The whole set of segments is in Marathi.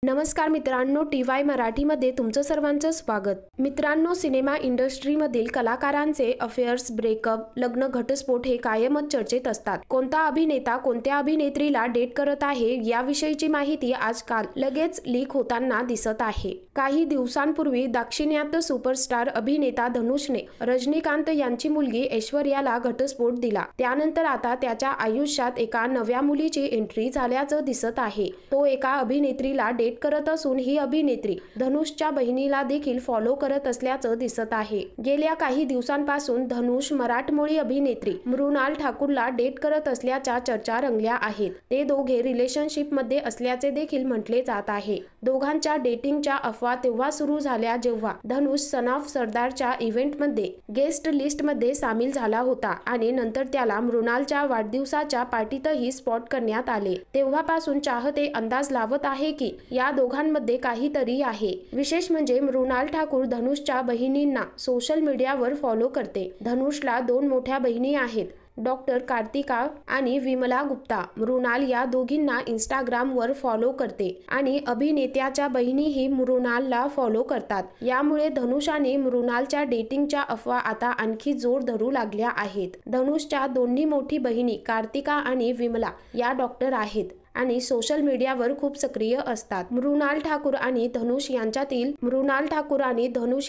नमस्कार मित्रांनो, TY मराठीमध्ये तुमचं सर्वांचं स्वागत। मित्रांनो, सिनेमा इंडस्ट्रीमधील कलाकारांचे अफेअर्स, ब्रेकअप, लग्न, घटस्फोट हे कायमच चर्चेत असतात। कोणता अभिनेता कोणत्या अभिनेत्रीला डेट करत आहे याविषयीची माहिती आजकाल लगेच लीक होताना दिसत आहे। काही दिवसांपूर्वी दाक्षिणात्य सुपरस्टार अभिनेता धनुषने रजनीकांत यांची मुलगी ऐश्वर्याला घटस्फोट दिला। त्यानंतर आता त्याच्या आयुष्यात एका नव्या मुलीची एंट्री झाल्याचं दिसत आहे। तो एका अभिनेत्रीला डेट करत असून ही अभिनेत्री धनुषच्या बहिणीला देखील फॉलो करत असल्याचं दिसत आहे। गेल्या काही दिवसांपासून धनुष मराठमोळी अभिनेत्री मृणाल ठाकूरला डेट करत असल्याच्या चर्चा रंगल्या आहेत। ते दोघे रिलेशनशिप मध्ये असल्याचे देखील म्हटले जात आहे। दोघांच्या डेटिंगच्या अफवा तेव्हा सुरू झाल्या जेव्हा धनुष सन ऑफ सरदारच्या इव्हेंटमध्ये गेस्ट लिस्टमध्ये सामील झाला होता आणि नंतर त्याला मृणालच्या वाढदिवसाच्या पार्टीतही स्पॉट करण्यात आले। तेव्हापासून चाहते अंदाज लावत आहे की या दोघांमध्ये काहीतरी आहे। विशेष म्हणजे मृणाल ठाकूर धनुषच्या बहिणींना सोशल मीडियावर फॉलो करते। धनुषला दोन मोठ्या बहिणी आहेत, डॉक्टर कार्तिका आणि विमला गुप्ता। मृणाल या दोघींना इंस्टाग्रामवर फॉलो करते आणि अभिनेत्याच्या बहिणीही मृणालला फॉलो करतात। यामुळे धनुष आणि मृणालच्या डेटिंगच्या अफवा आता आणखी जोर धरू लागल्या आहेत। धनुषच्या दोन्ही मोठी बहिणी कार्तिका आणि विमला या डॉक्टर आहेत आणि सोशल मीडियावर खूप सक्रिय असतात। मृणाल ठाकूर आणि धनुष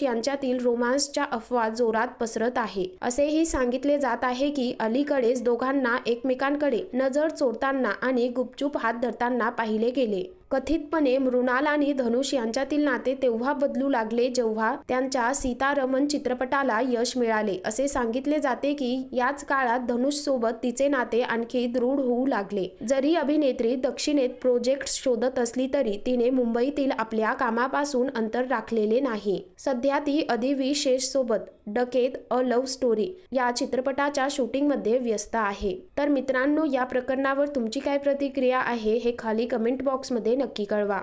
यांच्यातील रोमांसच्या अफवा जोरात पसरत आहे। असेही सांगितले जात आहे की अलीकडेच दोघांना एकमेकांकडे नजर चोरताना आणि गुपचूप हात धरताना पाहिले गेले। कथितपणे मृणाल आणि धनुष यांच्यातील नाते तेव्हा बदलू लागले जेव्हा त्यांच्या सीतारमण चित्रपटाला यश मिळाले। असे सांगितले जाते की याच काळात धनुष सोबत तिचे नाते आणखी दृढ होऊ लागले। जरी अभिनेत्री दक्षिणेत प्रोजेक्ट शोधत असली तरी तिने मुंबईतील आपल्या कामापासून अंतर राखलेले नाही। सध्या ती अदिती शेष सोबत डकेत अ लव्ह स्टोरी या चित्रपटाच्या शूटिंगमध्ये व्यस्त आहे। तर मित्रांनो, या प्रकरणावर तुमची काय प्रतिक्रिया आहे हे खाली कमेंट बॉक्समध्ये नक्की कळवा।